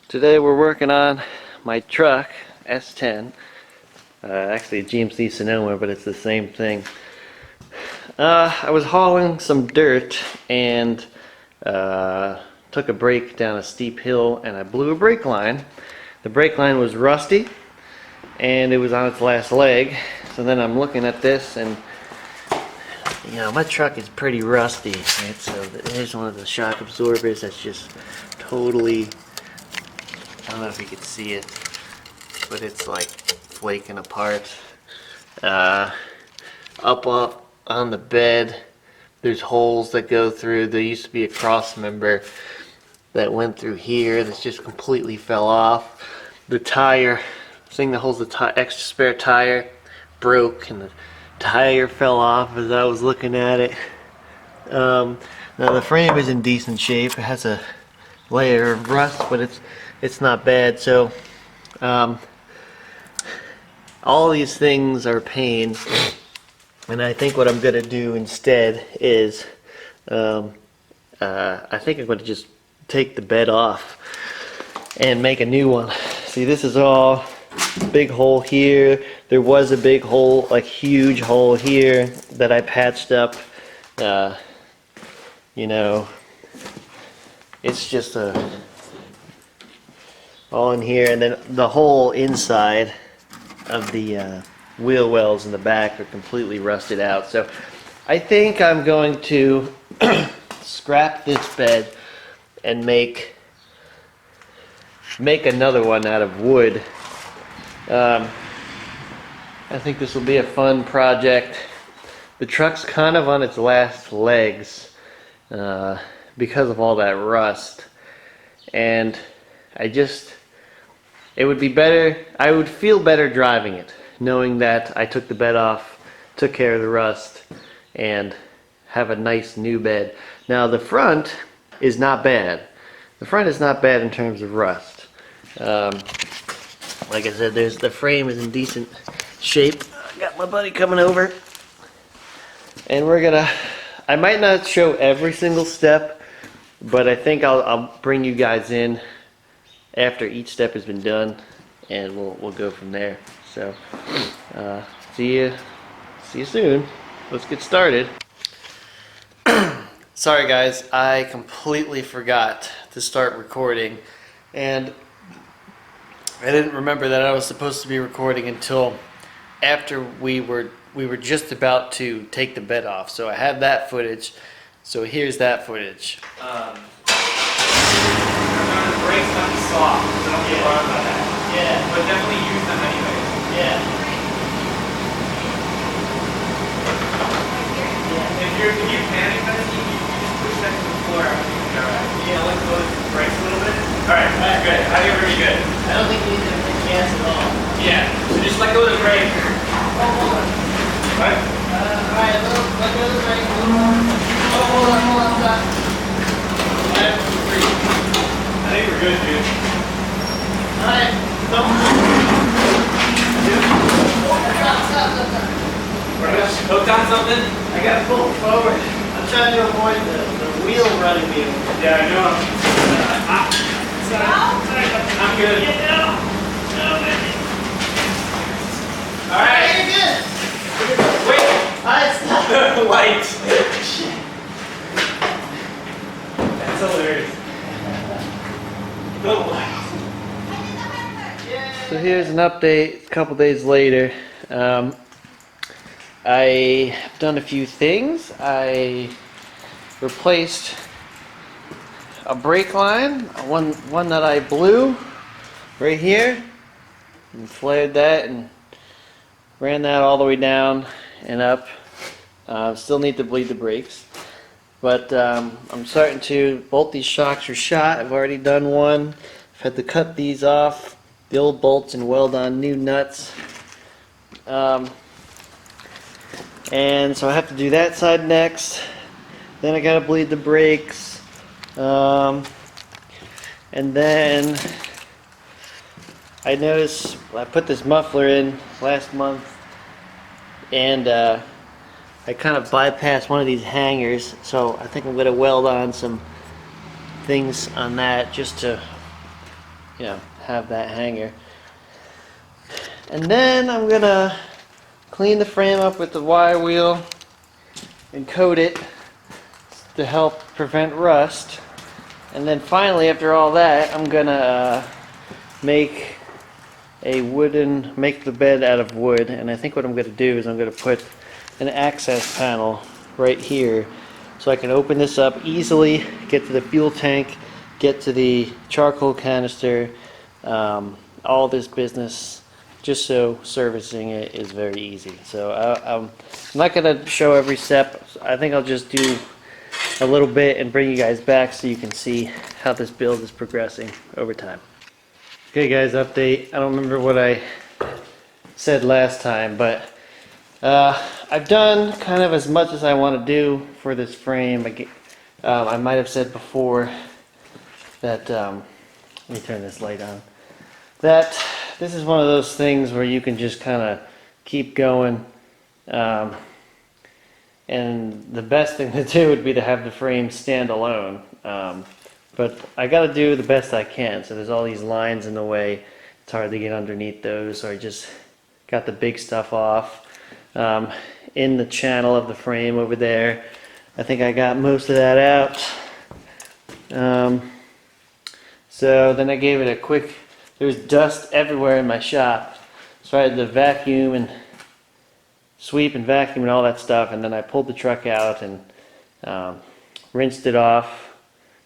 Today we're working on my truck, S10. Actually a GMC Sonoma, but it's the same thing. I was hauling some dirt and took a brake down a steep hill and I blew a brake line. The brake line was rusty and it was on its last leg. So then I'm looking at this and you know, my truck is pretty rusty, right? So here's one of the shock absorbers that's just totally, I don't know if you can see it, but it's like flaking apart. Up on the bed, there's holes that go through. There used to be a cross member that went through here that's just completely fell off. The tire, thing that holds the extra spare tire, broke and the tire fell off as I was looking at it. Now the frame is in decent shape. It has a layer of rust, but it's not bad. So all these things are pain, and I think what I'm gonna do instead is I think I'm gonna just take the bed off and make a new one. See, this is all big hole here. There was a big hole, like huge hole here that I patched up. You know, it's just all in here, and then the whole inside of the wheel wells in the back are completely rusted out. So I think I'm going to scrap this bed and make another one out of wood. I think this will be a fun project. The truck's kind of on its last legs because of all that rust, and it would be better, I would feel better driving it, knowing that I took the bed off, took care of the rust, and have a nice new bed. Now the front is not bad. The front is not bad in terms of rust. Like I said, the frame is in decent shape. I got my buddy coming over, and I might not show every single step, but I think I'll bring you guys in after each step has been done, and we'll go from there. So see you soon. Let's get started. Sorry guys, I completely forgot to start recording, and I didn't remember that I was supposed to be recording until after we were just about to take the bed off. So I had that footage. So here's that footage. The brakes might be soft, so don't be alarmed by that. Yeah. But definitely use them anyways. Yeah. If you panic, you just push that to the floor. Everything will be alright. Yeah, let's go with the brakes a little bit. Alright, that's good. I think we're pretty good. I don't think we need to gas at all. Yeah, so just let go of the brake. Oh, hold on. What? Alright, let go of the brake. Oh, hold on, stop. 1, 2, 3. I think we're good, dude. Alright, stop. Stop. We're good. Hooked on something? I gotta pull forward. I'm trying to avoid the wheel running me over. Yeah, I know. I'm good. Alright. You're good. Wait! Alright, stop. The light. That's hilarious. The light. So here's an update a couple days later. I have done a few things. I replaced a brake line, one that I blew right here, and flared that and ran that all the way down and up. Still need to bleed the brakes, but I'm starting to, both these shocks are shot. I've already done one. I've had to cut these off, the old bolts, and weld on new nuts. And so I have to do that side next. Then I gotta bleed the brakes. And then I noticed I put this muffler in last month, and I kind of bypassed one of these hangers, so I think I'm gonna weld on some things on that just to you know, have that hanger. And then I'm gonna clean the frame up with the wire wheel and coat it to help prevent rust. And then finally, after all that, I'm gonna make the bed out of wood. And I think what I'm gonna do is I'm gonna put an access panel right here, so I can open this up easily, get to the fuel tank, get to the charcoal canister, all this business, just so servicing it is very easy. So I'm not gonna show every step. I think I'll just do a little bit and bring you guys back so you can see how this build is progressing over time. Okay guys, update. I don't remember what I said last time, but I've done kind of as much as I want to do for this frame. I might have said before that, let me turn this light on, that this is one of those things where you can just kind of keep going. And the best thing to do would be to have the frame stand alone. But I got to do the best I can. So there's all these lines in the way. It's hard to get underneath those. So I just got the big stuff off. In the channel of the frame over there, I think I got most of that out. So then I gave it a quick, there was dust everywhere in my shop. So I had to vacuum and sweep and vacuum and all that stuff, and then I pulled the truck out and rinsed it off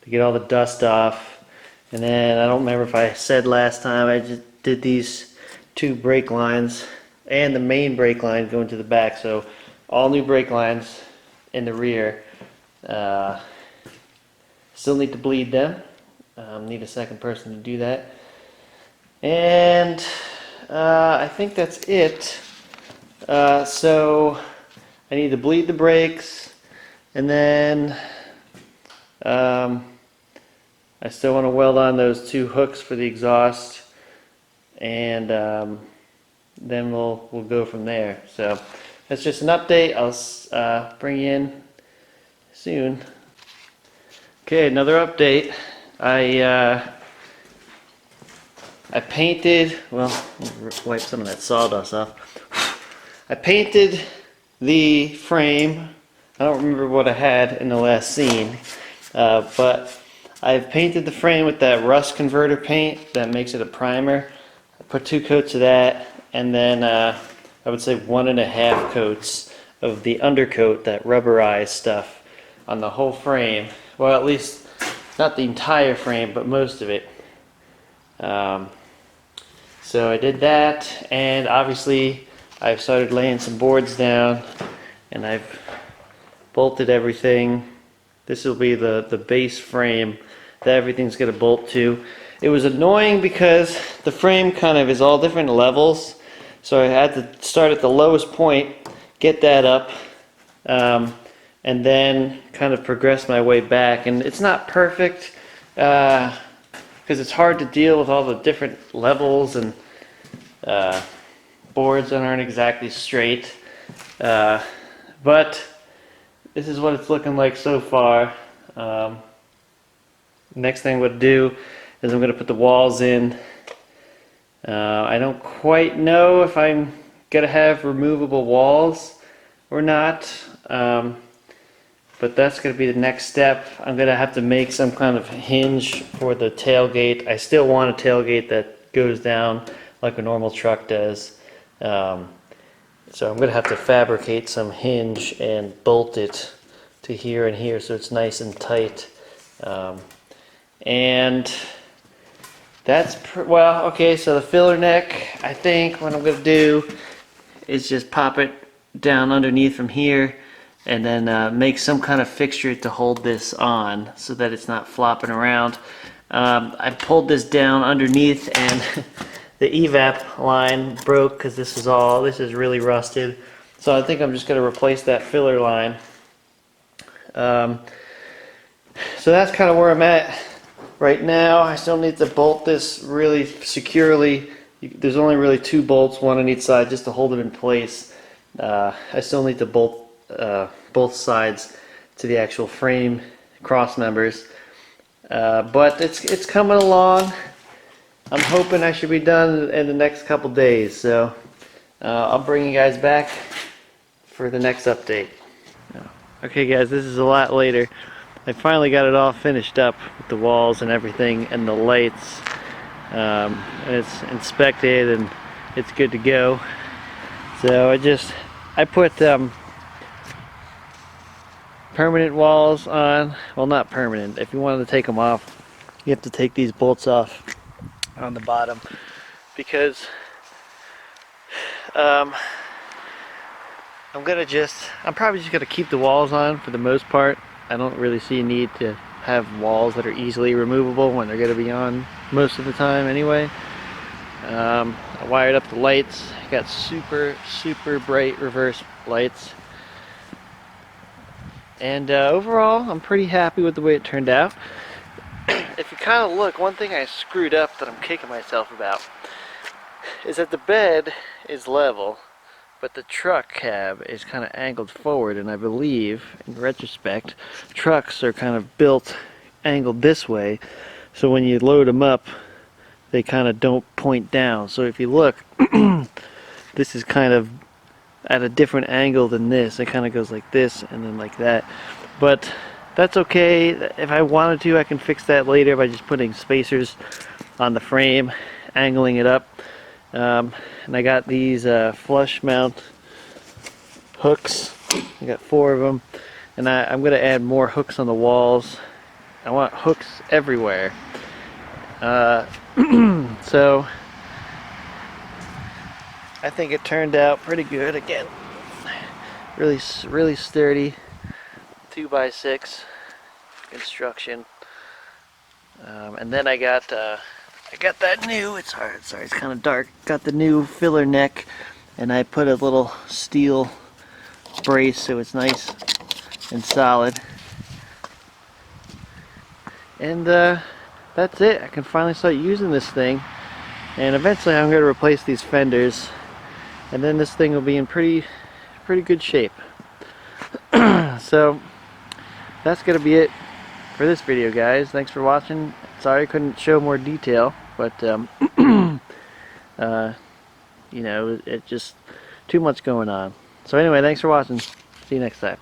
to get all the dust off. And then I don't remember if I said last time, I just did these two brake lines and the main brake line going to the back, so all new brake lines in the rear. Still need to bleed them. Need a second person to do that. And I think that's it. So I need to bleed the brakes, and then I still want to weld on those two hooks for the exhaust, and then we'll go from there. So that's just an update. I'll bring you in soon. Okay, another update. I painted, well, wipe some of that sawdust off. I painted the frame. I don't remember what I had in the last scene, but I've painted the frame with that rust converter paint that makes it a primer. I put 2 coats of that, and then I would say 1.5 coats of the undercoat, that rubberized stuff, on the whole frame. Well, at least not the entire frame, but most of it. So I did that, and obviously I've started laying some boards down, and I've bolted everything. This will be the base frame that everything's going to bolt to. It was annoying because the frame kind of is all different levels, so I had to start at the lowest point, get that up, and then kind of progress my way back. And it's not perfect because it's hard to deal with all the different levels and boards that aren't exactly straight. But this is what it's looking like so far. Next thing I'm going to do is I'm going to put the walls in. I don't quite know if I'm going to have removable walls or not, but that's going to be the next step. I'm going to have to make some kind of hinge for the tailgate. I still want a tailgate that goes down like a normal truck does. So I'm going to have to fabricate some hinge and bolt it to here and here so it's nice and tight. And that's, well, okay, so the filler neck, I think what I'm going to do is just pop it down underneath from here, and then make some kind of fixture to hold this on so that it's not flopping around. I pulled this down underneath, and the evap line broke because this is really rusted. So I think I'm just going to replace that filler line. So that's kind of where I'm at right now. I still need to bolt this really securely. There's only really 2 bolts, one on each side, just to hold it in place. I still need to bolt both sides to the actual frame cross members. But it's coming along. I'm hoping I should be done in the next couple days, so I'll bring you guys back for the next update. Okay guys, this is a lot later. I finally got it all finished up with the walls and everything and the lights. And it's inspected and it's good to go. So I put permanent walls on. Well, not permanent. If you wanted to take them off, you have to take these bolts off on the bottom, because I'm probably just gonna keep the walls on for the most part. I don't really see a need to have walls that are easily removable when they're gonna be on most of the time anyway. I wired up the lights. I got super bright reverse lights, and overall I'm pretty happy with the way it turned out. If you kind of look, one thing I screwed up that I'm kicking myself about is that the bed is level, but the truck cab is kind of angled forward, and I believe, in retrospect, trucks are kind of built angled this way, so when you load them up, they kind of don't point down. So if you look, this is kind of at a different angle than this. It kind of goes like this and then like that. But that's okay. If I wanted to, I can fix that later by just putting spacers on the frame, angling it up. And I got these flush mount hooks. I got 4 of them, and I'm going to add more hooks on the walls. I want hooks everywhere. So I think it turned out pretty good. Again, really sturdy 2x6 construction. And then I got that new, it's hard, sorry, it's kind of dark, got the new filler neck, and I put a little steel brace so it's nice and solid. And that's it. I can finally start using this thing, and eventually I'm going to replace these fenders, and then this thing will be in pretty good shape. So that's going to be it for this video, guys. Thanks for watching. Sorry I couldn't show more detail, but you know, it's just too much going on. So anyway, thanks for watching. See you next time.